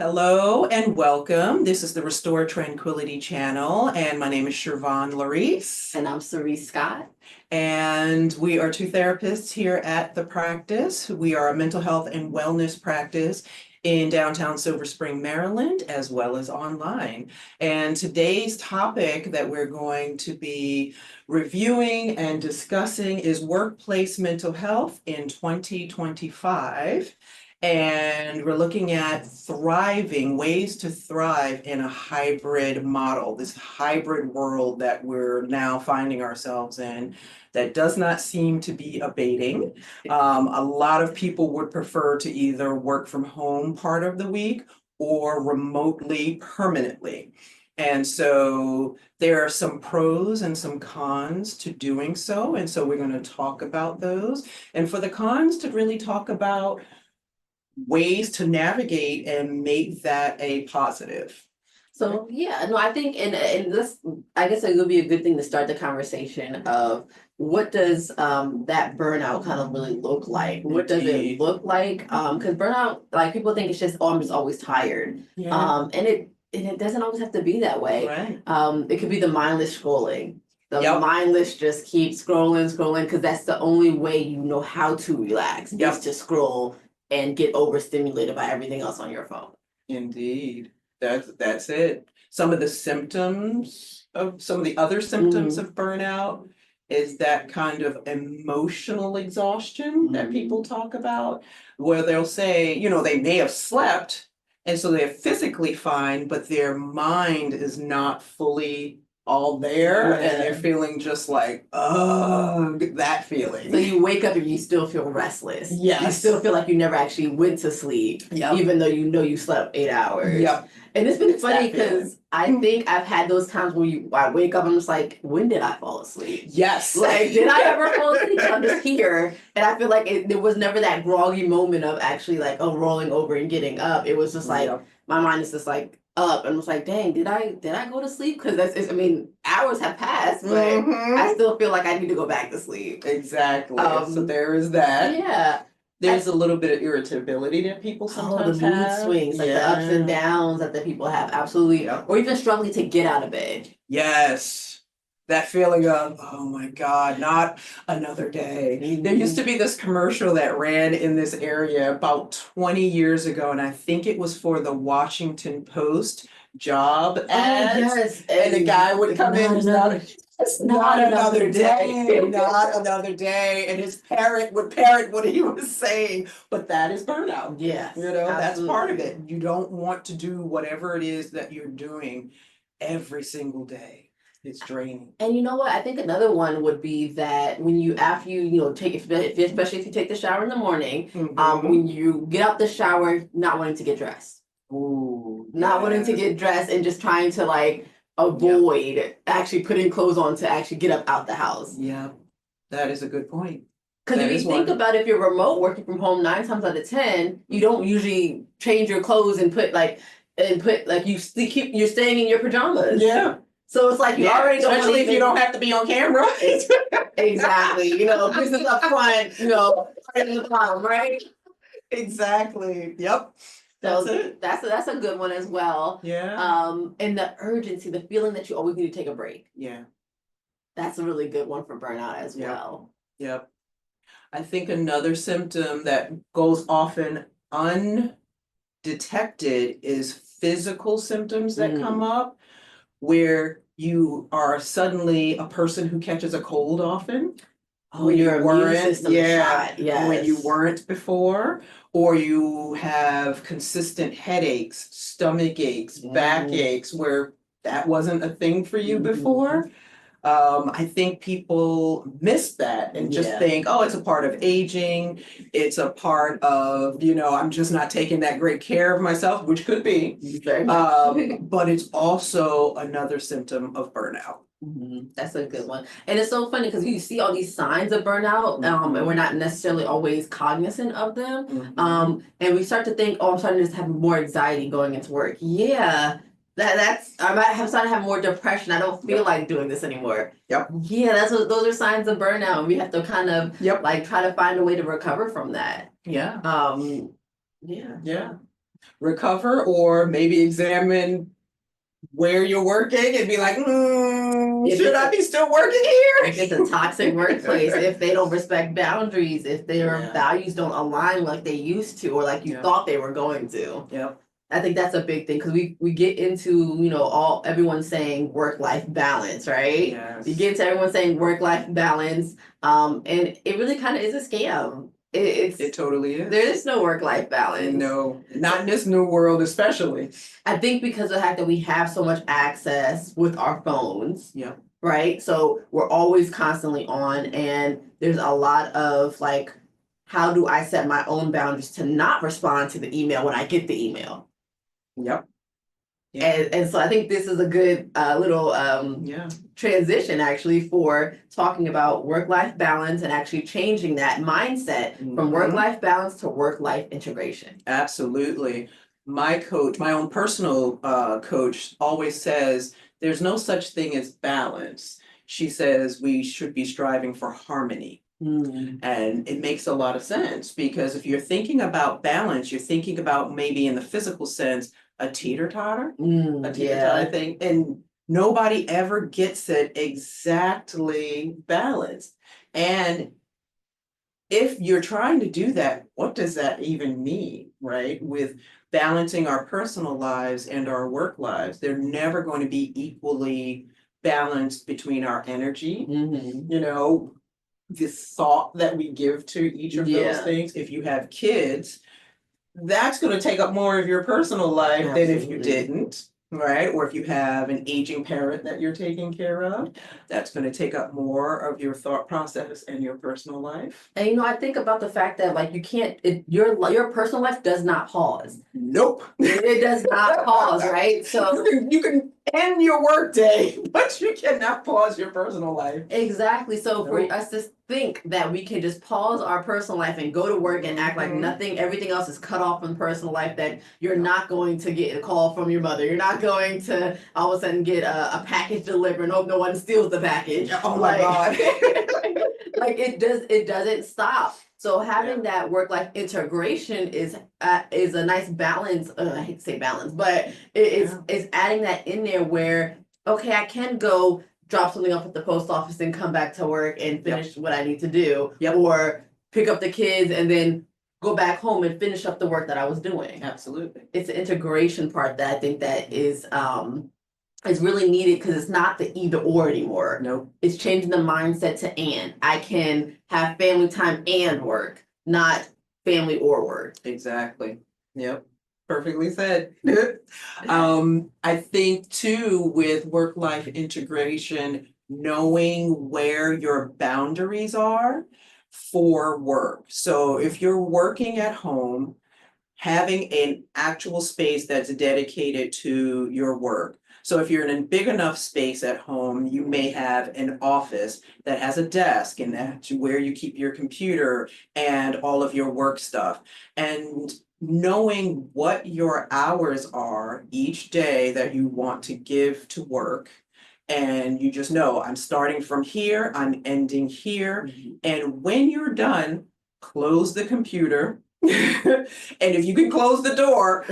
Hello and welcome. This is the Restore Tranquility channel, and my name is Siobhan Larice. And I'm Cerise Scott. And we are two therapists here at the practice. We are a mental health and wellness practice in downtown Silver Spring, Maryland, as well as online. And today's topic that we're going to be reviewing and discussing is workplace mental health in 2025. And we're looking at ways to thrive in a hybrid model, this hybrid world that we're now finding ourselves in that does not seem to be abating. A lot of people would prefer to either work from home part of the week or remotely permanently. And so there are some pros and some cons to doing so. And so we're going to talk about those. And for the cons, to really talk about ways to navigate and make that a positive. So yeah, no, I think and this I guess it would be a good thing to start the conversation of what does that burnout kind of really look like? What does it look like? Because burnout, like people think it's just, oh, I'm just always tired. Yeah. And it doesn't always have to be that way. Right. It could be the mindless scrolling. The Yep. mindless just keep scrolling, because that's the only way you know how to relax Yep. is to scroll and get overstimulated by everything else on your phone. Indeed. That's it. Some of the other symptoms of burnout is that kind of emotional exhaustion that people talk about, where they'll say, they may have slept, and so they're physically fine, but their mind is not fully all there, and they're feeling just like, that feeling. So you wake up and you still feel restless. Yes. You still feel like you never actually went to sleep, even though you know you slept 8 hours. Yep. And it's been funny because I think I've had those times where I wake up and I'm just like, when did I fall asleep? Yes. Like, did I ever fall asleep? I'm just here. And I feel like there was never that groggy moment of actually like, rolling over and getting up. It was just like, my mind is just like, up and was like, dang, did I go to sleep? Because hours have passed, but I still feel like I need to go back to sleep. Exactly. So there is that. Yeah. There's a little bit of irritability that people sometimes the mood have. swings, like the ups and downs that the people have, absolutely. Or even struggling to get out of bed. Yes. That feeling of, oh my God, not another day. There used to be this commercial that ran in this area about 20 years ago, and I think it was for the Washington Post job ads. Yes. And the guy would come in, it's not another day, not another day. And his parent would parrot what he was saying, but that is burnout. Yes. That's part of it. You don't want to do whatever it is that you're doing every single day. It's draining. And you know what? I think another one would be that after you take, especially if you take the shower in the morning, when you get out the shower, not wanting to get dressed. Not wanting to get dressed and just trying to like avoid actually putting clothes on to actually get up out the house. Yeah, that is a good point. Because if you think about it, if you're remote working from home, 9 times out of 10, you don't usually change your clothes and you're staying in your pajamas. Yeah. So it's like you already don't, especially if you don't have to be on camera. Exactly. Business up front, in the bottom, right? Exactly. Yep. So that's a good one as well. Yeah. And the urgency, the feeling that you always need to take a break. Yeah. That's a really good one for burnout as well. Yep. I think another symptom that goes often undetected is physical symptoms that come up, where you are suddenly a person who catches a cold often. When your immune system is shot. Yes. When you weren't before, or you have consistent headaches, stomach aches, back aches, where that wasn't a thing for you before. I think people miss that and just think, oh, it's a part of aging. It's a part of, I'm just not taking that great care of myself, which could be. But it's also another symptom of burnout. That's a good one. And it's so funny because you see all these signs of burnout, and we're not necessarily always cognizant of them. And we start to think, oh, I'm starting to just have more anxiety going into work. Yeah. I might have started to have more depression. I don't feel like doing this anymore. Yep. Yeah, those are signs of burnout. And we have to kind of try to find a way to recover from that. Yeah. Yeah. recover, or maybe examine where you're working and be like, should I be still working If here? it's a toxic workplace, if they don't respect boundaries, if their Yeah. values don't align like they used to or like you Yeah. thought they were going to. Yep. I think that's a big thing because we get into, everyone saying work-life balance, right? Yes. You get into everyone saying work-life balance, and it really kind of is a scam. It totally is. There is no work-life balance. No, not in this new world, especially. I think because of the fact that we have so much access with our phones. Yeah. Right? So we're always constantly on, and there's a lot of like, how do I set my own boundaries to not respond to the email when I get the email? Yep. Yeah. And so I think this is a good little transition actually for talking about work-life balance and actually changing that mindset from work-life balance to work-life integration. Absolutely. My coach, my own personal coach, always says there's no such thing as balance. She says we should be striving for harmony. And it makes a lot of sense, because if you're thinking about balance, you're thinking about maybe in the physical sense, a teeter-totter thing, and nobody ever gets it exactly balanced. And if you're trying to do that, what does that even mean, right? With balancing our personal lives and our work lives, they're never going to be equally balanced between our energy, the thought that we give to each of those things. If you have kids, that's going to take up more of your personal life than if you didn't, right? Or if you have an aging parent that you're taking care of, that's going to take up more of your thought process and your personal life. And I think about the fact that like you can't, your personal life does not pause. Nope. It does not pause, right? So you can end your work day, but you cannot pause your personal life. Exactly. So for us to think that we can just pause our personal life and go to work and act like nothing, everything else is cut off from personal life, that you're not going to get a call from your mother. You're not going to all of a sudden get a package delivered and hope no one steals the package. Oh my God. Like it doesn't stop. So having that work-life integration is a nice balance. I hate to say balance, but it's adding that in there where, okay, I can go drop something off at the post office and come back to work and finish what I need to do, or pick up the kids and then go back home and finish up the work that I was doing. Absolutely. It's the integration part that I think that is really needed, because it's not the either or anymore. Nope. It's changing the mindset to and. I can have family time and work, not family or work. Exactly. Yep. Perfectly said. I think too, with work-life integration, knowing where your boundaries are for work. So if you're working at home, having an actual space that's dedicated to your work. So if you're in a big enough space at home, you may have an office that has a desk, and that's where you keep your computer and all of your work stuff. And knowing what your hours are each day that you want to give to work. And you just know, I'm starting from here, I'm ending here. And when you're done, close the computer. And if you can close the door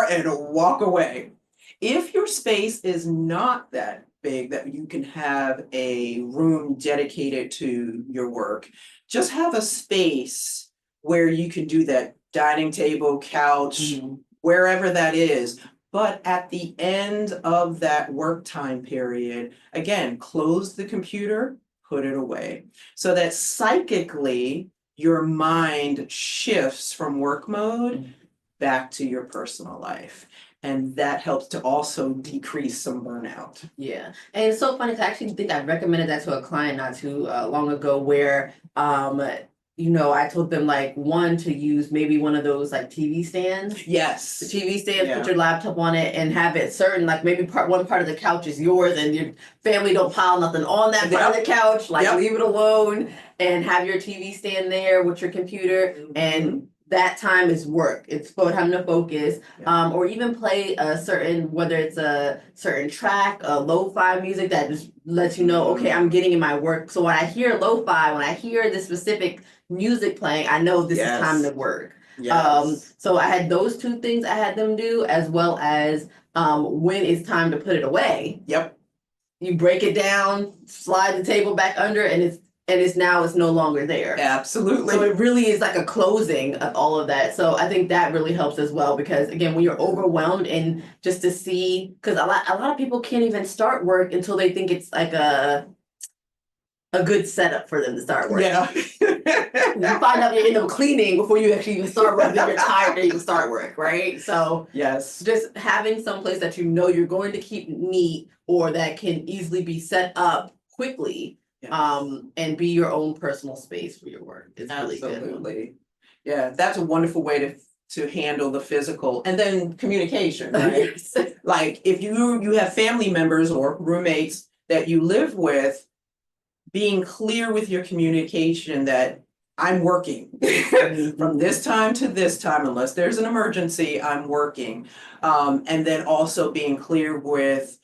and walk away. If your space is not that big that you can have a room dedicated to your work, just have a space where you can do that. Dining table, couch, wherever that is. But at the end of that work time period, again, close the computer, put it away. So that psychically, your mind shifts from work mode back to your personal life. And that helps to also decrease some burnout. Yeah. And it's so funny, because I actually think I recommended that to a client not too long ago, where I told them one to use maybe one of those TV stands. Yes. The TV stands, put your laptop on it and have it certain, maybe one part of the couch is yours and your family don't pile nothing on that part of the couch. Leave it alone and have your TV stand there with your computer, and that time is work. It's for having to focus, or even play a certain, whether it's a certain track, lo-fi music that just lets you know, okay, I'm getting in my work. So when I hear lo-fi, when I hear this specific music playing, I know this is time to work. Yes. So I had those two things I had them do, as well as when it's time to put it away. Yep. You break it down, slide the table back under, and it's now it's no longer there. Absolutely. So it really is like a closing of all of that. So I think that really helps as well, because again, when you're overwhelmed, and just to see, because a lot of people can't even start work until they think it's like a good setup for them to start work. Yeah. You find out you end up cleaning before you actually even start work, then you're tired to even start work, right? So Yes. just having some place that you know you're going to keep neat, or that can easily be set up quickly, Yes. And be your own personal space for your work. It's really good. Absolutely. Yeah, that's a wonderful way to handle the physical, and then communication, right? Yes. Like if you have family members or roommates that you live with, being clear with your communication that I'm working from this time to this time, unless there's an emergency, I'm working. And then also being clear with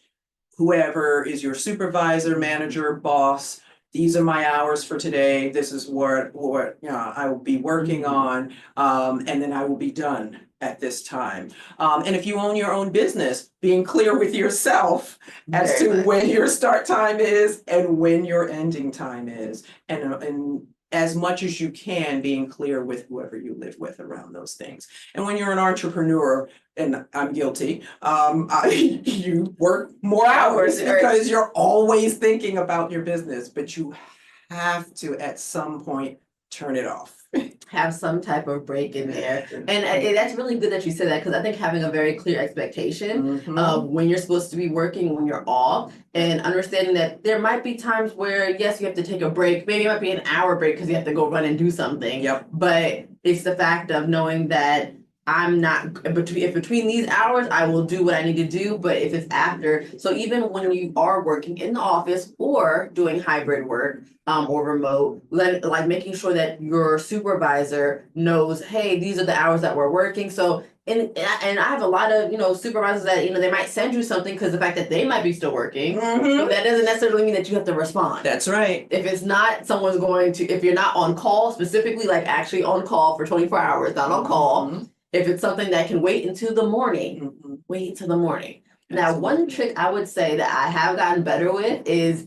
whoever is your supervisor, manager, boss. These are my hours for today. This is what I will be working on, and then I will be done at this time. And if you own your own business, being clear with yourself as to when your start time is and when your ending time is, and as much as you can, being clear with whoever you live with around those things. And when you're an entrepreneur, and I'm guilty, you work more hours because you're always thinking about your business, but you have to at some point turn it off. Have some type of break in there. And that's really good that you said that, because I think having a very clear expectation of when you're supposed to be working, when you're off, and understanding that there might be times where, yes, you have to take a break. Maybe it might be an hour break because you have to go run and do something. Yep. But it's the fact of knowing that I'm not between these hours, I will do what I need to do. But if it's after, so even when you are working in the office or doing hybrid work, or remote, like making sure that your supervisor knows, hey, these are the hours that we're working. So and I have a lot of supervisors that they might send you something because the fact that they might be still working, but that doesn't necessarily mean that you have to respond. That's right. If it's not someone's going to, if you're not on call specifically, like actually on call for 24 hours, not on call. If it's something that can wait until the morning, wait until the morning. Now, one trick I would say that I have gotten better with is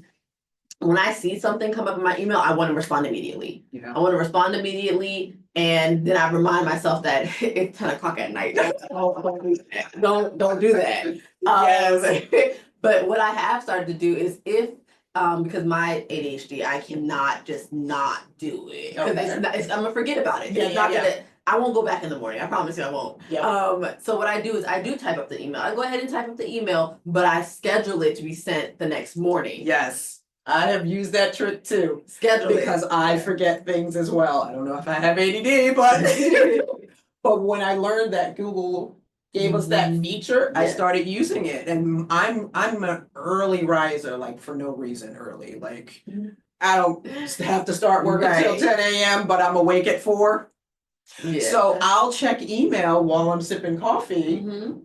when I see something come up in my email, I want to respond immediately. Yeah. I want to respond immediately, and then I remind myself that it's 10 o'clock at night. Don't do that. Yes. But what I have started to do is because my ADHD, I cannot just not do it. Because I'm gonna forget about it. I won't go back in the morning. I promise you I won't. Yep. So what I do is I do type up the email. I go ahead and type up the email, but I schedule it to be sent the next morning. Yes. I have used that trick too. Schedule because I forget things as well. I don't know if I have ADD, but when I learned that Google gave us that feature, I started using it. And I'm an early riser, like for no reason early. Like I don't have to start work until 10 a.m., but I'm awake at 4. Yeah. So I'll check email while I'm sipping coffee,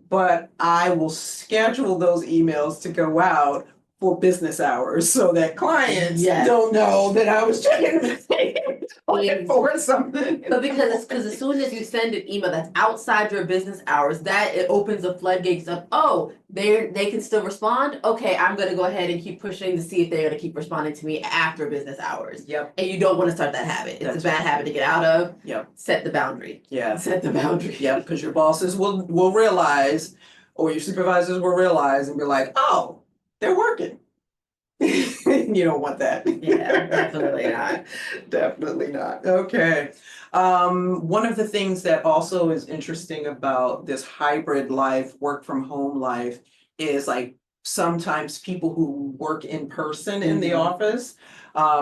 but I will schedule those emails to go out for business hours so that clients don't know that I was checking for something. But because as soon as you send an email that's outside your business hours, that it opens the floodgates of, oh, they can still respond. Okay, I'm gonna go ahead and keep pushing to see if they're gonna keep responding to me after business hours. Yep. And you don't want to start that habit. It's a bad habit to get out of. Yep. Set the boundary. Yeah. Set the boundary. Yep. Because your bosses will realize, or your supervisors will realize and be like, oh, they're working. You don't want that. Yeah, definitely not. Definitely not. Okay. One of the things that also is interesting about this hybrid life, work from home life, is like sometimes people who work in person in the office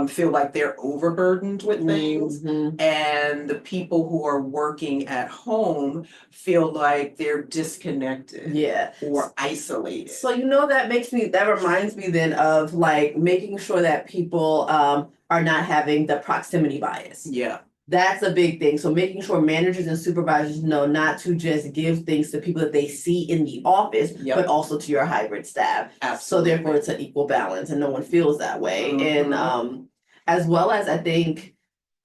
feel like they're overburdened with things, and the people who are working at home feel like they're disconnected or isolated. So that reminds me then of like making sure that people are not having the proximity bias. Yeah. That's a big thing. So making sure managers and supervisors know not to just give things to people that they see in the office, but also to your hybrid staff. Absolutely. So therefore it's an equal balance and no one feels that way. And as well as I think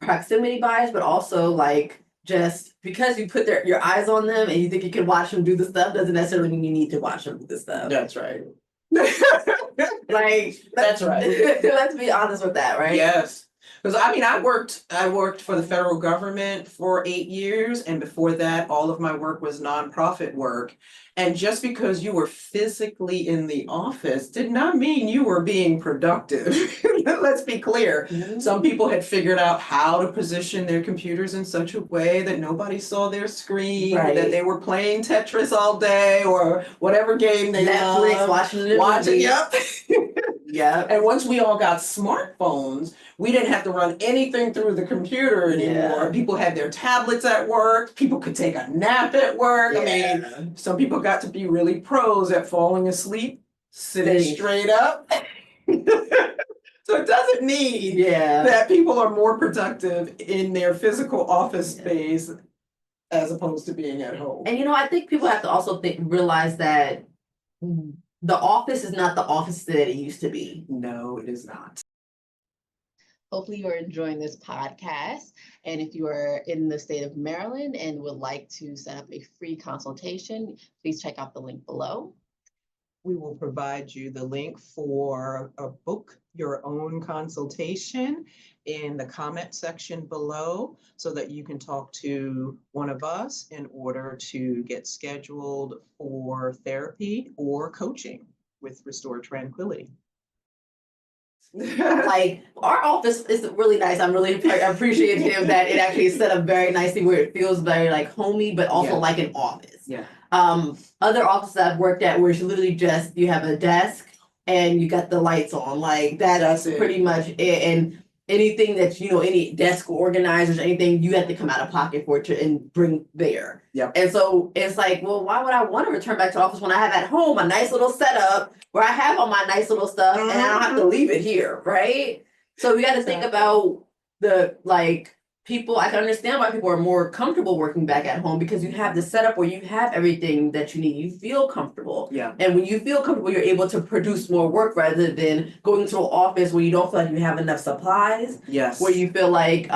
proximity bias, but also like just because you put your eyes on them and you think you can watch them do the stuff doesn't necessarily mean you need to watch them do the stuff. That's right. Like That's right. Let's be honest with that, right? Yes. Because I mean, I worked for the federal government for 8 years, and before that, all of my work was nonprofit work. And just because you were physically in the office did not mean you were being productive. Let's be clear. Some people had figured out how to position their computers in such a way that nobody saw their screen, Right. that they were playing Tetris all day or whatever game they Netflix, loved. watching. Yep. Yeah. And once we all got smartphones, we didn't have to run anything through the computer anymore. Yeah. People had their tablets at work. People could take a nap at work. I mean, some people got to be really pros at falling asleep, sitting straight up. So it doesn't mean that people are more productive in their physical office space as opposed to being at home. And I think people have to also realize that the office is not the office that it used to be. No, it is not. Hopefully you're enjoying this podcast. And if you are in the state of Maryland and would like to set up a free consultation, please check out the link below. We will provide you the link for a book your own consultation in the comment section below so that you can talk to one of us in order to get scheduled for therapy or coaching with Restore Tranquility. Like our office is really nice. I'm really appreciative that it actually is set up very nicely where it feels very like homey, but also like an office. Yeah. Other offices I've worked at where it's literally just you have a desk and you got the lights on. Like that's pretty much it. And anything that any desk organizers, anything you have to come out of pocket for it and bring there. Yeah. And so it's like, well, why would I want to return back to the office when I have at home a nice little setup where I have all my nice little stuff and I don't have to leave it here, right? So we got to think about the people. I can understand why people are more comfortable working back at home because you have the setup where you have everything that you need. You feel comfortable. Yeah. And when you feel comfortable, you're able to produce more work rather than going to an office where you don't feel like you have enough supplies. Yes. Where you feel like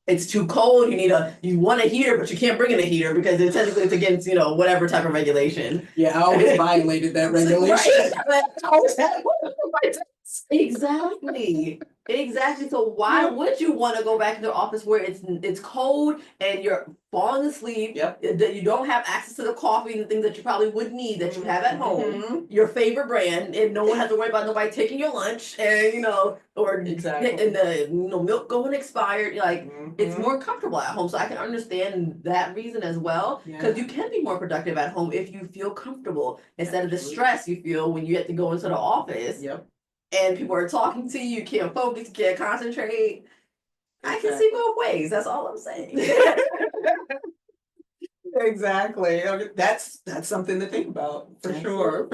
it's too cold. You want a heater, but you can't bring in a heater because it's against whatever type of regulation. Yeah, I always violated that regulation. Right. I always had one for my desk. Exactly. So why would you want to go back to the office where it's cold and you're falling asleep? Yep. That you don't have access to the coffee and the things that you probably would need that you have at home. Your favorite brand, and no one has to worry about nobody taking your lunch and or and the milk going expired. It's more comfortable at home. So I can understand that reason as well because you can be more productive at home if you feel comfortable instead of the stress you feel when you have to go into the office. Yep. And people are talking to you, you can't focus, you can't concentrate. I can see both ways. That's all I'm saying. Exactly. That's something to think about for sure.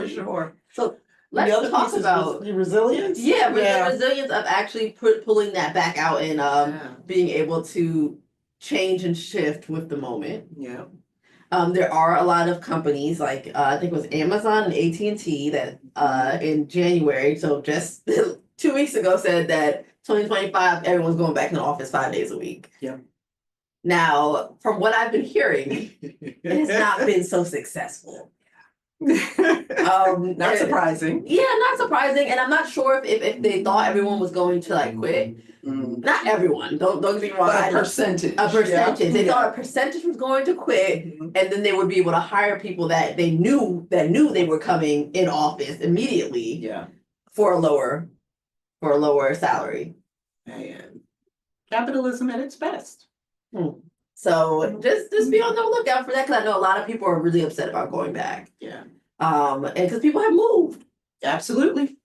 So let's talk about the resilience. The resilience of actually pulling that back out and being able to change and shift with the moment. Yeah. There are a lot of companies like I think it was Amazon and AT&T that in January, so just 2 weeks ago, said that 2025 everyone's going back in the office 5 days a week. Yeah. Now, from what I've been hearing, it has not been so successful. Not surprising. Yeah, not surprising. And I'm not sure if they thought everyone was going to quit. Not everyone. Don't get me wrong. But a percentage. They thought a percentage was going to quit, and then they would be able to hire people that they knew they were coming in office immediately. Yeah. For a lower salary. Man, capitalism at its best. So just be on the lookout for that because I know a lot of people are really upset about going back. Yeah. And because people have moved. Absolutely.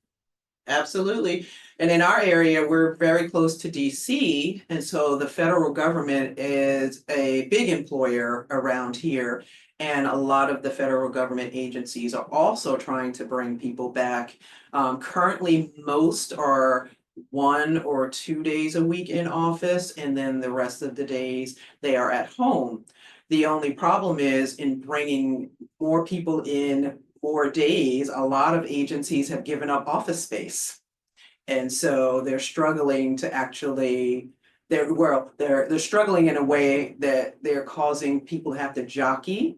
And in our area, we're very close to DC. And so the federal government is a big employer around here. And a lot of the federal government agencies are also trying to bring people back. Currently, most are 1 or 2 days a week in office, and then the rest of the days they are at home. The only problem is in bringing more people in more days, a lot of agencies have given up office space. And so they're struggling to actually they're struggling in a way that they're causing people to have to jockey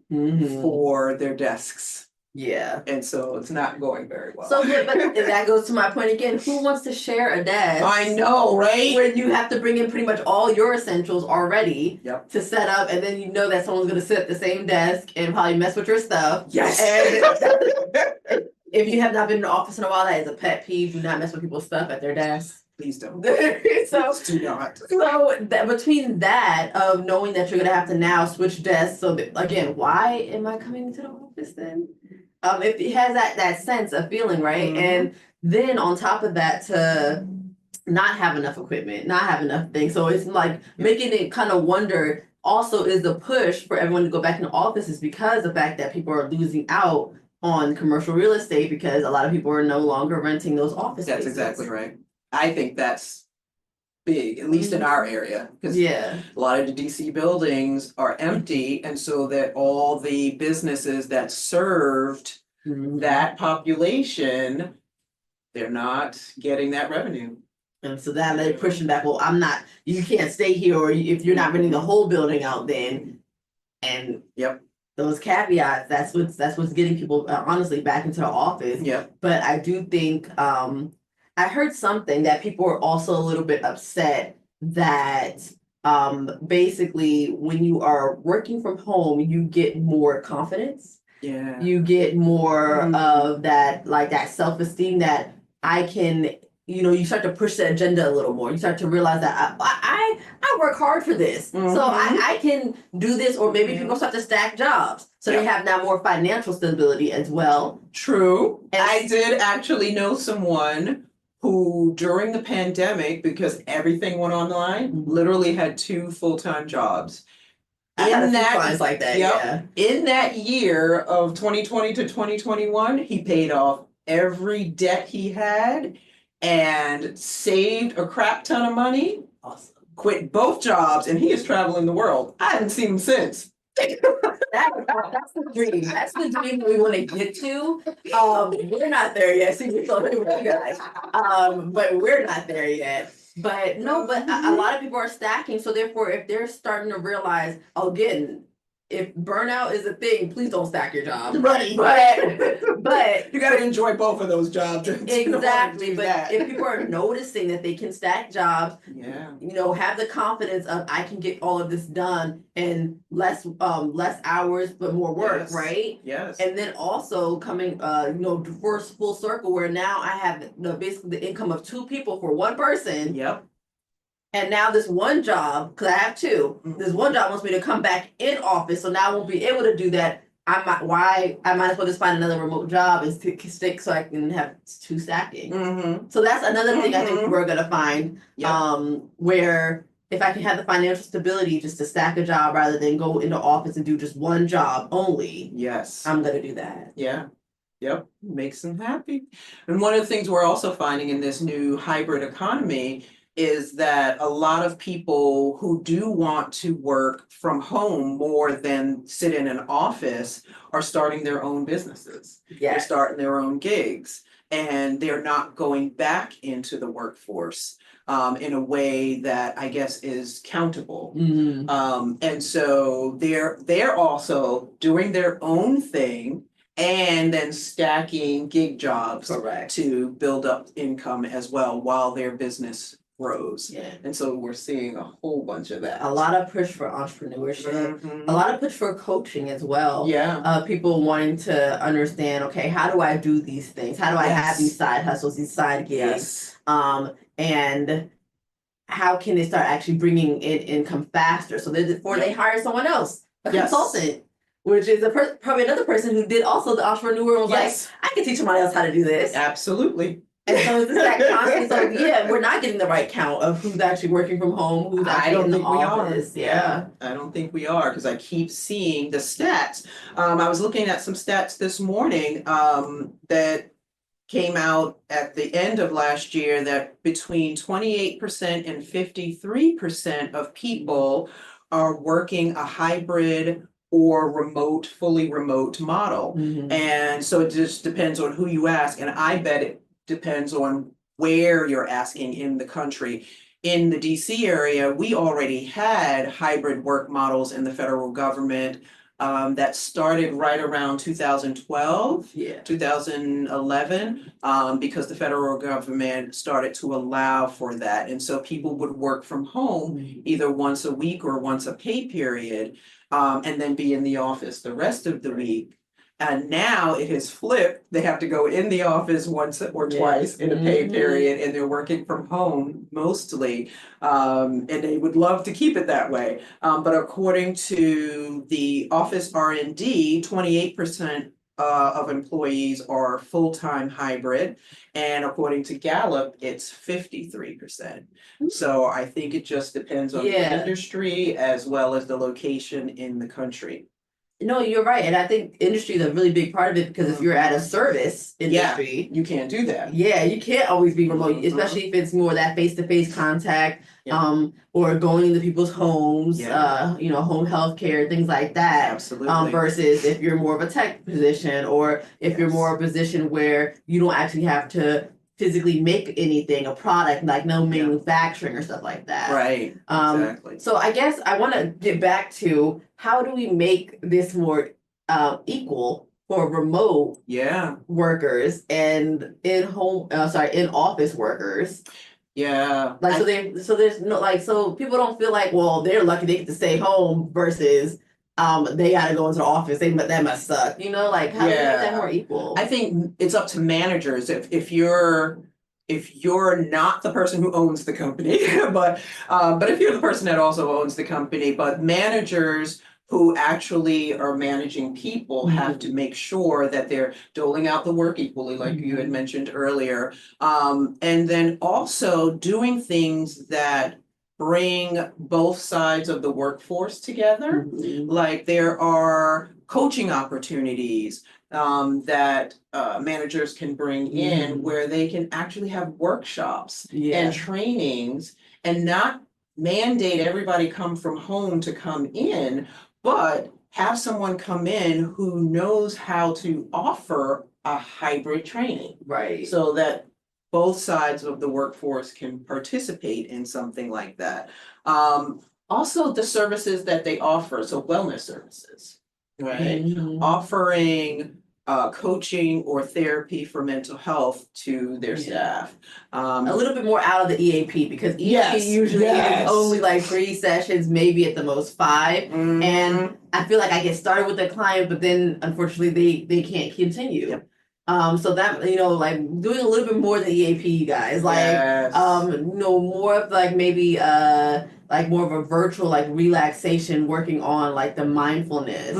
for their desks. Yeah. And so it's not going very well. So yeah, but that goes to my point again. Who wants to share a desk? I know, right? Where you have to bring in pretty much all your essentials already Yep. to set up, and then you know that someone's going to sit at the same desk and probably mess with your stuff. Yes. And if you have not been in the office in a while, that is a pet peeve. Do not mess with people's stuff at their desks. Please don't. So, Please do not. so that between that of knowing that you're going to have to now switch desks. So that, again, why am I coming to the office then? If it has that sense of feeling, right? And then on top of that, to not have enough equipment, not have enough things. So it's like making it kind of wonder. Also, is the push for everyone to go back in the office is because the fact that people are losing out on commercial real estate because a lot of people are no longer renting those office That's spaces. exactly right. I think that's big, at least in our area, because Yeah. a lot of the DC buildings are empty, and so that all the businesses that served that population, they're not getting that revenue. And so that they're pushing back. Well, you can't stay here, or if you're not renting the whole building out, then, and those caveats. That's what's getting people honestly back into the office. Yep. But I do think I heard something that people were also a little bit upset that basically when you are working from home, you get more confidence. Yeah. You get more of that, like that self-esteem that I can, you start to push the agenda a little more. You start to realize that I work hard for this. So I can do this, or maybe people start to stack jobs. So they have now more financial stability as well. True. And I did actually know someone who during the pandemic, because everything went online, literally had 2 full-time jobs. I had a few clients like that, yeah. In that year of 2020 to 2021, he paid off every debt he had and saved a crap ton of money. Awesome. Quit both jobs, and he is traveling the world. I haven't seen him since. That's the dream. That's the dream we want to get to. We're not there yet. See, we're so guys. But we're not there yet. But no, but a lot of people are stacking. So therefore, if they're starting to realize, again, if burnout is a thing, please don't stack your job. Right. But You got to enjoy both of those jobs. Exactly. But if people are noticing that they can stack jobs, have the confidence of I can get all of this done in less hours but more work, right? Yes. And then also coming first full circle where now I have basically the income of 2 people for 1 person. Yep. And now this one job, because I have 2, this one job wants me to come back in office, so now I won't be able to do that. I might as well just find another remote job and stick so I can have 2 stacking. So that's another thing I think we're gonna find. Where if I can have the financial stability just to stack a job rather than go into office and do just one job only. Yes. I'm gonna do that. Yeah. Yep. Makes them happy. And one of the things we're also finding in this new hybrid economy is that a lot of people who do want to work from home more than sit in an office are starting their own businesses. They're starting their own gigs, and they're not going back into the workforce in a way that I guess is countable. And so they're also doing their own thing and then stacking gig jobs to build up income as well while their business grows. And so we're seeing a whole bunch of that. A lot of push for entrepreneurship, a lot of push for coaching as well. People wanting to understand, okay, how do I do these things? How do I have these side hustles, these side gigs? And how can they start actually bringing in income faster? So before they hire someone else, a consultant, which is probably another person who did also the entrepreneur was like, I can teach somebody else how to do this. Absolutely. And so it's that constant. So we're not getting the right count of who's actually working from home, who's actually in the office. I don't think we are, because I keep seeing the stats. I was looking at some stats this morning that came out at the end of last year that between 28% and 53% of people are working a hybrid or fully remote model. And so it just depends on who you ask. And I bet it depends on where you're asking in the country. in the DC area, we already had hybrid work models in the federal government that started right around 2012, Yeah. 2011, because the federal government started to allow for that. And so people would work from home either once a week or once a pay period, and then be in the office the rest of the week. And now it has flipped. They have to go in the office once or twice in a pay period, and they're working from home mostly. And they would love to keep it that way. But according to the Office R&D, 28% of employees are full-time hybrid. And according to Gallup, it's 53%. So I think it just depends on the industry as well as the location in the country. No, you're right. And I think industry is a really big part of it because if you're at a service industry, you can't do that. Yeah, you can't always be remote, especially if it's more that face-to-face contact, or going into people's homes, home health care, things like that. Absolutely. Versus if you're more of a tech position or if you're more of a position where you don't actually have to physically make anything, a product, like no manufacturing or stuff like that. Right. Exactly. So I guess I want to get back to how do we make this more equal for remote workers and in office workers. Yeah. Like so there's no so people don't feel like, well, they're lucky they get to stay home versus they gotta go into the office. That must suck. How do we make that more equal? I think it's up to managers. If you're not the person who owns the company, but if you're the person that also owns the company, but managers who actually are managing people have to make sure that they're doling out the work equally, like you had mentioned earlier. And then also doing things that bring both sides of the workforce together. Like there are coaching opportunities that managers can bring in where they can actually have workshops and trainings and not mandate everybody come from home to come in, but have someone come in who knows how to offer a hybrid training. Right. So that both sides of the workforce can participate in something like that. Also the services that they offer, so wellness services, right? Offering coaching or therapy for mental health to their staff. A little bit more out of the EAP because EAP usually is only like 3 sessions, maybe at the most 5. And I feel like I get started with the client, but then unfortunately they can't continue. So that, like doing a little bit more than EAP, you guys, more of like maybe like more of a virtual like relaxation, working on like the mindfulness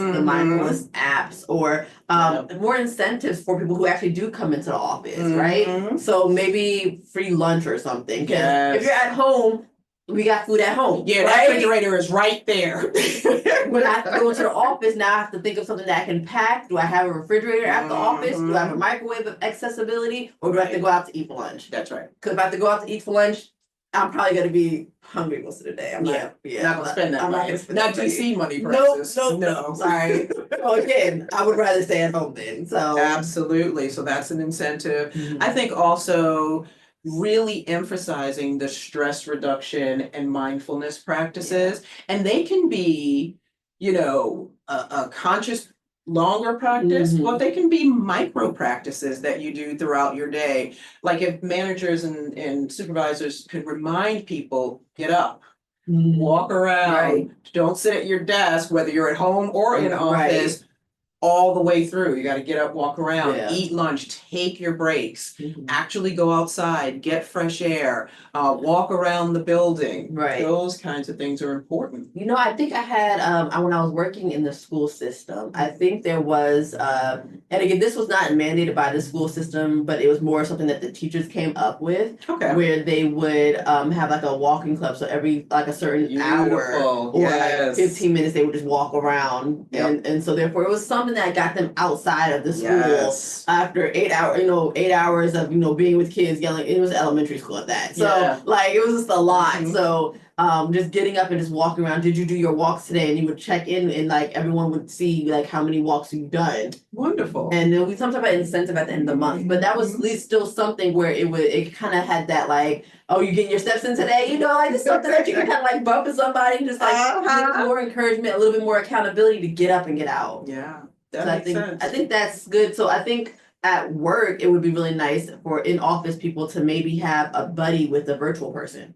apps, or more incentives for people who actually do come into the office, right? So maybe free lunch or something. Because if you're at home, we got food at home. Yeah, that refrigerator is right there. When I go into the office, now I have to think of something that I can pack. Do I have a refrigerator at the office? Do I have a microwave accessibility? Or do I have to go out to eat for lunch? That's right. Because if I have to go out to eat for lunch, I'm probably going to be hungry most of the day. I'm not going to spend that money. Not DC money prices. No. Sorry. Well, again, I would rather stay at home then. So absolutely. So that's an incentive. I think also really emphasizing the stress reduction and mindfulness practices. And they can be, a conscious longer practice, but they can be micro practices that you do throughout your day. Like if managers and supervisors could remind people, get up, walk around, don't sit at your desk, whether you're at home or in office, all the way through. You got to get up, walk around, eat lunch, take your breaks, actually go outside, get fresh air, walk around the building. Right. Those kinds of things are important. I think I had, when I was working in the school system, I think there was, and again, this was not mandated by the school system, but it was more something that the teachers came up with, where they would have like a walking club. So every like a certain hour or like 15 minutes, they would just walk around. And so therefore it was something that got them outside of the school after 8 hours, 8 hours of, being with kids yelling. It was elementary school at that. So like, it was just a lot. So just getting up and just walking around. Did you do your walks today? And you would check in, and like everyone would see like how many walks you've done. Wonderful. And then we some type of incentive at the end of the month. But that was at least still something where it kind of had that like, oh, you getting your steps in today? You know, like it's something that you can kind of like bump into somebody and just like more encouragement, a little bit more accountability to get up and get out. Yeah, So I think that's good. So I think at work it would be really nice for in office people to maybe have a buddy with a virtual person.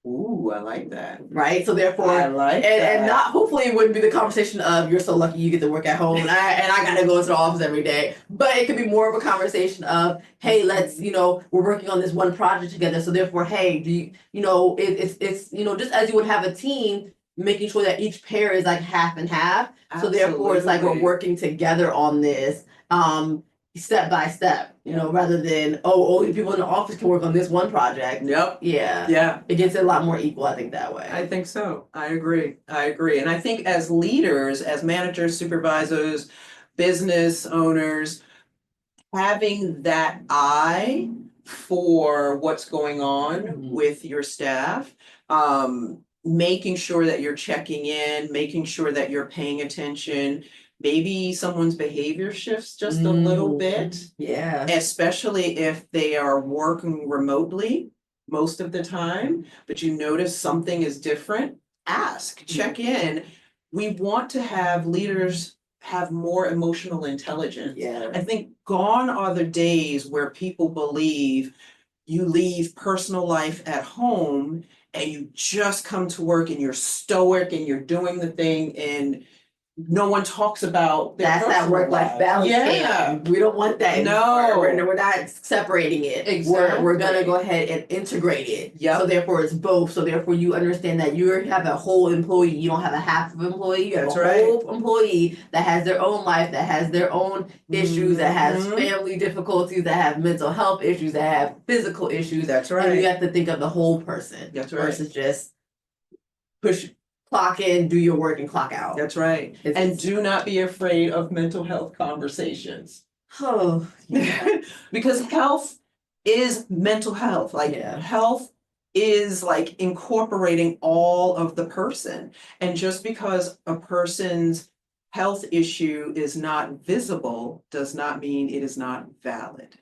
Ooh, I like that. Right. So therefore, I like that. and not hopefully it wouldn't be the conversation of you're so lucky you get to work at home and I gotta go into the office every day. But it could be more of a conversation of, hey, let's, we're working on this one project together. So therefore, hey, do you, it's just as you would have a team, making sure that each pair is like half and half. So therefore it's like we're working together on this. Step by step, rather than, only people in the office can work on this one project. Yep. Yeah. Yeah. It gets a lot more equal, I think, that way. I think so. I agree. And I think as leaders, as managers, supervisors, business owners, having that eye for what's going on with your staff, making sure that you're checking in, making sure that you're paying attention. Maybe someone's behavior shifts just a little bit. Yeah. Especially if they are working remotely most of the time, but you notice something is different, ask, check in. We want to have leaders have more emotional intelligence. Yeah. I think gone are the days where people believe you leave personal life at home and you just come to work and you're stoic and you're doing the thing and no one talks about their that's that work-life balance. Yeah. We don't want that. No. We're not separating it. Exactly. We're gonna go ahead and integrate it. Yep. So therefore it's both. So therefore you understand that you have a whole employee. You don't have a half of employee. You have a whole employee that has their own life, that has their own issues, that has family difficulties, that have mental health issues, that have physical issues. That's right. And you have to think of the whole person. That's right. Versus just clock in, do your work, and clock out. That's right. And do not be afraid of mental health conversations. Oh, yeah. Because health is mental health. Health is like incorporating all of the person. And just because a person's health issue is not visible does not mean it is not valid.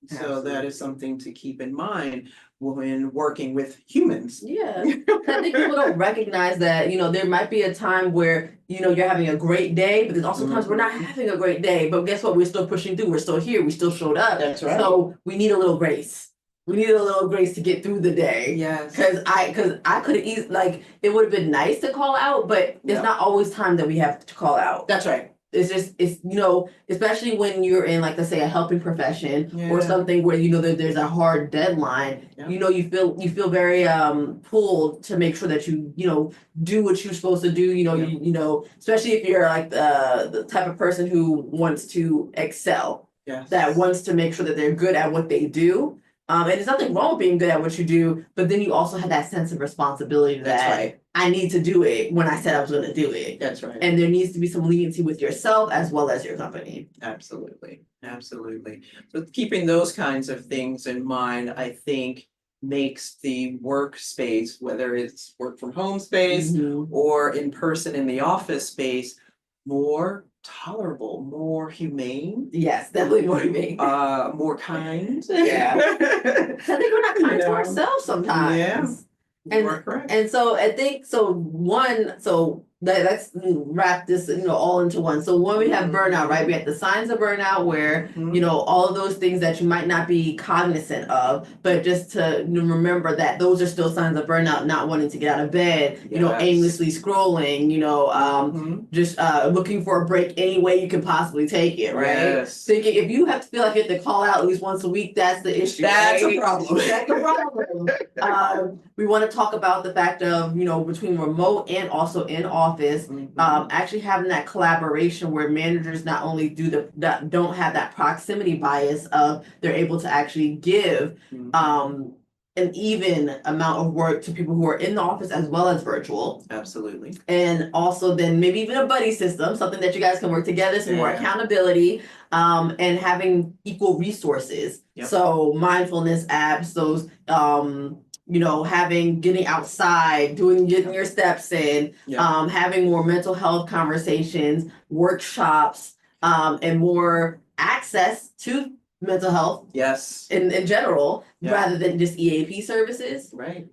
So that is something to keep in mind when working with humans. Yeah. I think people don't recognize that, there might be a time where, you're having a great day, but there's also times we're not having a great day. But guess what? We're still pushing through. We're still here. We still showed up. That's right. So we need a little grace. We need a little grace to get through the day. Yes. Because I could have easily, it would have been nice to call out, but it's not always time that we have to call out. That's right. It's especially when you're in, like, let's say, a helping profession or something where that there's a hard deadline. You feel very pulled to make sure that you do what you're supposed to do. Especially if you're like the type of person who wants to excel. Yes. That wants to make sure that they're good at what they do. And there's nothing wrong with being good at what you do, but then you also have that sense of responsibility that I need to do it when I said I was going to do it. That's right. And there needs to be some leniency with yourself as well as your company. Absolutely. So keeping those kinds of things in mind, I think makes the workspace, whether it's work from home space or in person in the office space, more tolerable, more humane. Yes, definitely more humane. More kind. Yeah. I think we're not kind to ourselves sometimes. Yeah. And so I think let's wrap this all into one. So when we have burnout, right? We have the signs of burnout where all of those things that you might not be cognizant of, but just to remember that those are still signs of burnout, not wanting to get out of bed, aimlessly scrolling, just looking for a break any way you can possibly take it, right? Yes. Thinking if you have to feel like you have to call out at least once a week, that's the issue. That's right? a problem. That's a problem. We want to talk about the fact of, between remote and also in office, actually having that collaboration where managers not only don't have that proximity bias of they're able to actually give an even amount of work to people who are in the office as well as virtual. Absolutely. And also then maybe even a buddy system, something that you guys can work together, some more accountability, and having equal resources. Yep. So mindfulness apps, those getting outside, getting your steps in, Yeah. having more mental health conversations, workshops, and more access to mental health Yes. in general, Yeah. rather than just EAP services. Right.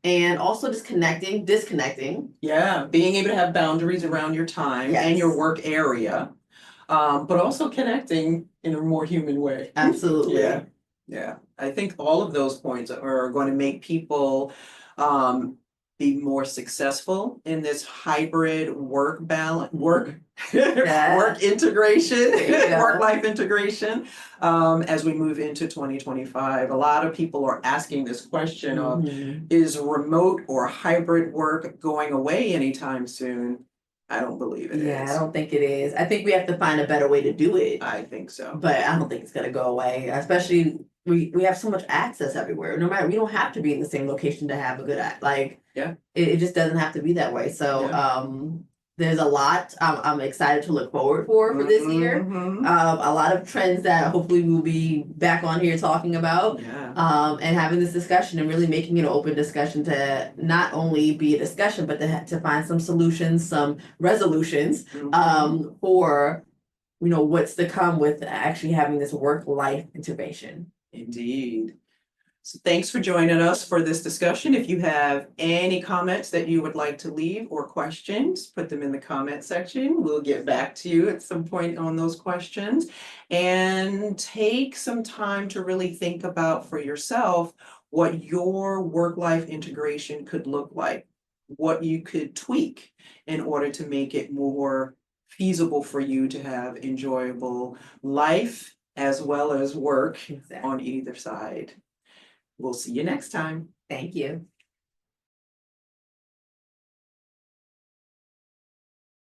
And also just disconnecting. Yeah, being able to have boundaries around your time and your Yes. work area, but also connecting in a more human way. Absolutely. Yeah, yeah. I think all of those points are going to make people be more successful in this hybrid work balance, work work integration, Yeah. work-life integration. As we move into 2025, a lot of people are asking this question of, is remote or hybrid work going away anytime soon? I don't believe it is. Yeah, I don't think it is. I think we have to find a better way to do it. I think so. But I don't think it's gonna go away, especially we have so much access everywhere. No matter, we don't have to be in the same location to have a good Yeah. It just doesn't have to be that way. So Yeah. there's a lot I'm excited to look forward for this year. Mhm. A lot of trends that hopefully we'll be back on here talking about. Yeah. And having this discussion and really making it an open discussion to not only be a discussion, but to find some solutions, some resolutions for what's to come with actually having this work-life integration. Indeed. So thanks for joining us for this discussion. If you have any comments that you would like to leave or questions, put them in the comment section. We'll get back to you at some point on those questions. And take some time to really think about for yourself what your work-life integration could look like, what you could tweak in order to make it more feasible for you to have enjoyable life as well as work Exactly. on either side. We'll see you next time. Thank you.